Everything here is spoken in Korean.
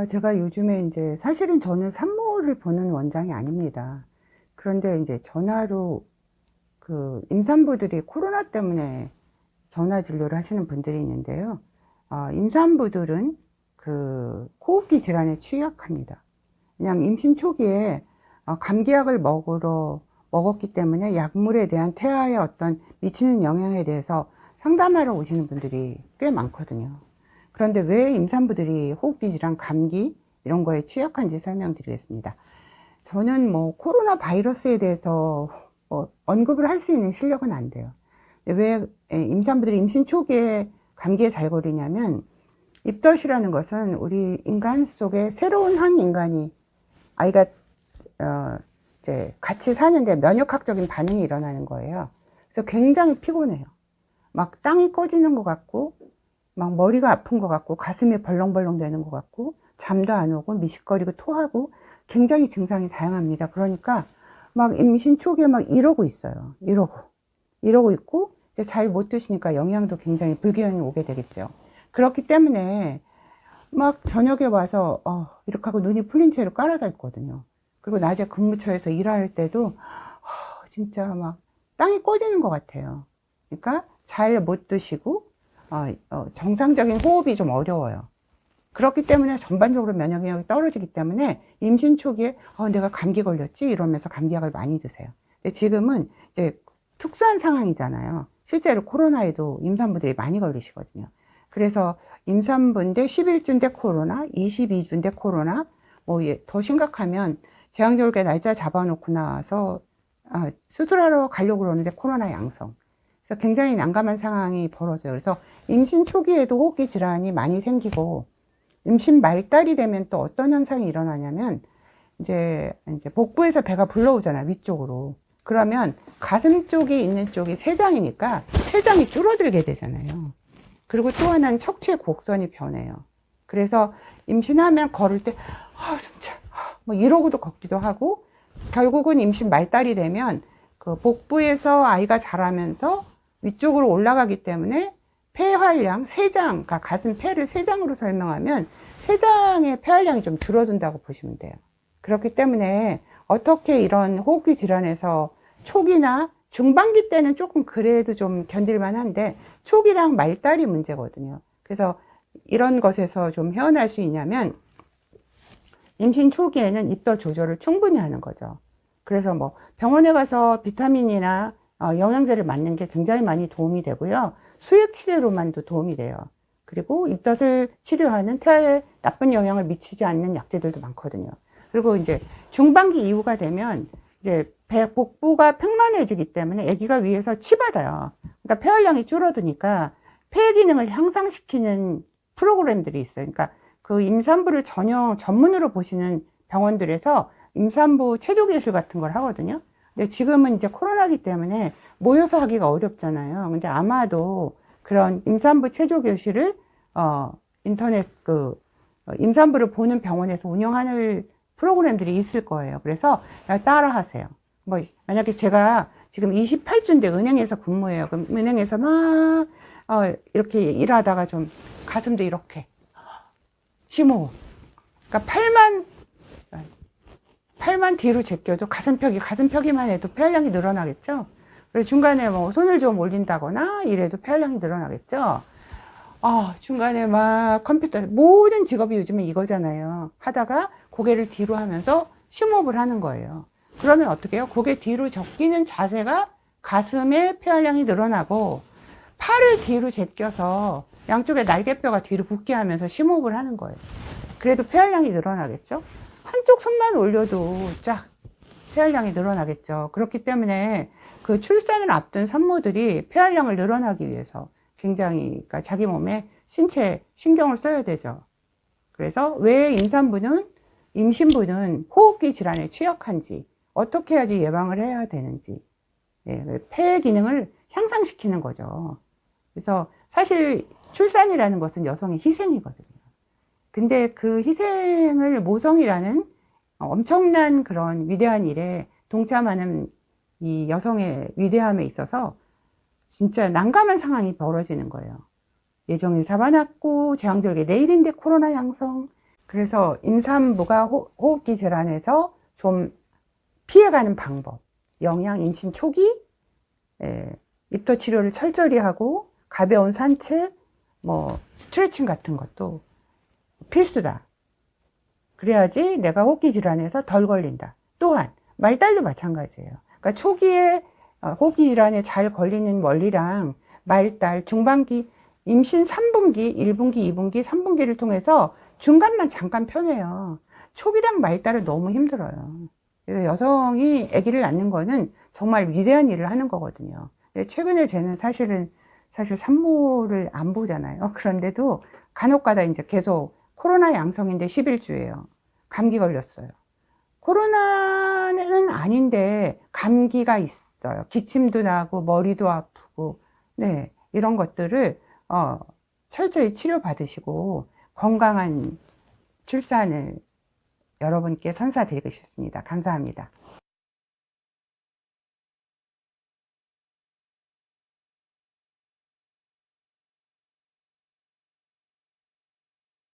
제가 요즘에 이제 사실은 저는 산모를 보는 원장이 아닙니다. 그런데 이제 전화로 그 임산부들이 코로나 때문에 전화 진료를 하시는 분들이 있는데요. 임산부들은 그 호흡기 질환에 취약합니다. 왜냐하면 임신 초기에 감기약을 먹었기 때문에 약물에 대한 태아에 어떤 미치는 영향에 대해서 상담하러 오시는 분들이 꽤 많거든요. 그런데 왜 임산부들이 호흡기 질환, 감기 이런 거에 취약한지 설명드리겠습니다. 저는 뭐 코로나 바이러스에 대해서 언급을 할 수 있는 실력은 안 돼요. 왜 임산부들이 임신 초기에 감기에 잘 걸리냐면, 입덧이라는 것은 우리 인간 속에 새로운 한 인간이, 아이가 이제 같이 사는데 면역학적인 반응이 일어나는 거예요. 그래서 굉장히 피곤해요. 막 땅이 꺼지는 것 같고, 막 머리가 아픈 것 같고, 가슴이 벌렁벌렁 되는 것 같고, 잠도 안 오고, 미식거리고, 토하고, 굉장히 증상이 다양합니다. 그러니까 막 임신 초기에 막 이러고 있어요. 이러고 있고, 이제 잘 못 드시니까 영양도 굉장히 불균형이 오게 되겠죠. 그렇기 때문에 막 저녁에 와서 이렇게 하고 눈이 풀린 채로 깔아져 있거든요. 그리고 낮에 근무처에서 일할 때도 진짜 막 땅이 꺼지는 것 같아요. 그러니까 잘 못 드시고 정상적인 호흡이 좀 어려워요. 그렇기 때문에 전반적으로 면역력이 떨어지기 때문에 임신 초기에 내가 감기 걸렸지 이러면서 감기약을 많이 드세요. 근데 지금은 이제 특수한 상황이잖아요. 실제로 코로나에도 임산부들이 많이 걸리시거든요. 그래서 임산부인데 11주인데 코로나, 22주인데 코로나, 더 심각하면 제왕절개 날짜 잡아놓고 나서 수술하러 가려고 그러는데 코로나 양성. 그래서 굉장히 난감한 상황이 벌어져요. 그래서 임신 초기에도 호흡기 질환이 많이 생기고, 임신 말달이 되면 또 어떤 현상이 일어나냐면, 이제 복부에서 배가 불러오잖아요, 위쪽으로. 그러면 가슴 쪽이 있는 쪽이 췌장이니까 췌장이 줄어들게 되잖아요. 그리고 또 하나는 척추의 곡선이 변해요. 그래서 임신하면 걸을 때, 숨차, 뭐 이러고도 걷기도 하고, 결국은 임신 말달이 되면 그 복부에서 아이가 자라면서 위쪽으로 올라가기 때문에 폐활량, 췌장, 그러니까 가슴 폐를 췌장으로 설명하면 췌장의 폐활량이 좀 줄어든다고 보시면 돼요. 그렇기 때문에 어떻게 이런 호흡기 질환에서 초기나 중반기 때는 조금 그래도 좀 견딜만 한데 초기랑 말달이 문제거든요. 그래서 이런 것에서 좀 헤어날 수 있냐면, 임신 초기에는 입덧 조절을 충분히 하는 거죠. 그래서 뭐 병원에 가서 비타민이나 영양제를 맞는 게 굉장히 많이 도움이 되고요. 수액 치료로만도 도움이 돼요. 그리고 입덧을 치료하는 태아에 나쁜 영향을 미치지 않는 약제들도 많거든요. 그리고 이제 중반기 이후가 되면 이제 복부가 평만해지기 때문에 아기가 위에서 치받아요. 그러니까 폐활량이 줄어드니까 폐 기능을 향상시키는 프로그램들이 있어요. 그러니까 그 임산부를 전문으로 보시는 병원들에서 임산부 체조기술 같은 걸 하거든요. 근데 지금은 이제 코로나기 때문에 모여서 하기가 어렵잖아요. 근데 아마도 그런 임산부 체조교실을 인터넷 임산부를 보는 병원에서 운영하는 프로그램들이 있을 거예요. 그래서 따라 하세요. 뭐 만약에 제가 지금 28주인데 은행에서 근무해요. 그럼 은행에서 막 이렇게 일하다가 좀 가슴도 이렇게 심호흡. 그러니까 팔만 뒤로 제껴도 가슴 펴기만 해도 폐활량이 늘어나겠죠? 그리고 중간에 뭐 손을 좀 올린다거나 이래도 폐활량이 늘어나겠죠? 중간에 막 모든 직업이 요즘은 이거잖아요. 하다가 고개를 뒤로 하면서 심호흡을 하는 거예요. 그러면 어떻게 해요? 고개 뒤로 접기는 자세가 가슴의 폐활량이 늘어나고, 팔을 뒤로 제껴서 양쪽에 날개뼈가 뒤로 붙게 하면서 심호흡을 하는 거예요. 그래도 폐활량이 늘어나겠죠? 한쪽 손만 올려도 쫙 폐활량이 늘어나겠죠. 그렇기 때문에 그 출산을 앞둔 산모들이 폐활량을 늘어나기 위해서 굉장히, 그러니까 자기 몸에 신체 신경을 써야 되죠. 그래서 왜 임신부는 호흡기 질환에 취약한지, 어떻게 해야지 예방을 해야 되는지, 폐 기능을 향상시키는 거죠. 그래서 사실 출산이라는 것은 여성의 희생이거든요. 근데 그 희생을 모성이라는 엄청난 그런 위대한 일에 동참하는 이 여성의 위대함에 있어서 진짜 난감한 상황이 벌어지는 거예요. 예정일 잡아놨고 제왕절개 내일인데 코로나 양성. 그래서 임산부가 호흡기 질환에서 좀 피해가는 방법, 영양 임신 초기 입도 치료를 철저히 하고 가벼운 산책, 뭐 스트레칭 같은 것도 필수다. 그래야지 내가 호흡기 질환에서 덜 걸린다. 또한 말달도 마찬가지예요. 그러니까 초기에 호흡기 질환에 잘 걸리는 원리랑 말달, 중반기, 임신 3분기, 1분기, 2분기, 3분기를 통해서 중간만 잠깐 편해요. 초기랑 말달은 너무 힘들어요. 그래서 여성이 아기를 낳는 거는 정말 위대한 일을 하는 거거든요. 최근에 쟤는 사실 산모를 안 보잖아요. 그런데도 간혹가다 이제 계속 코로나 양성인데 11주예요. 감기 걸렸어요. 코로나는 아닌데 감기가 있어요. 기침도 나고 머리도 아프고, 네, 이런 것들을 철저히 치료받으시고 건강한 출산을 여러분께 선사드리고 싶습니다. 감사합니다.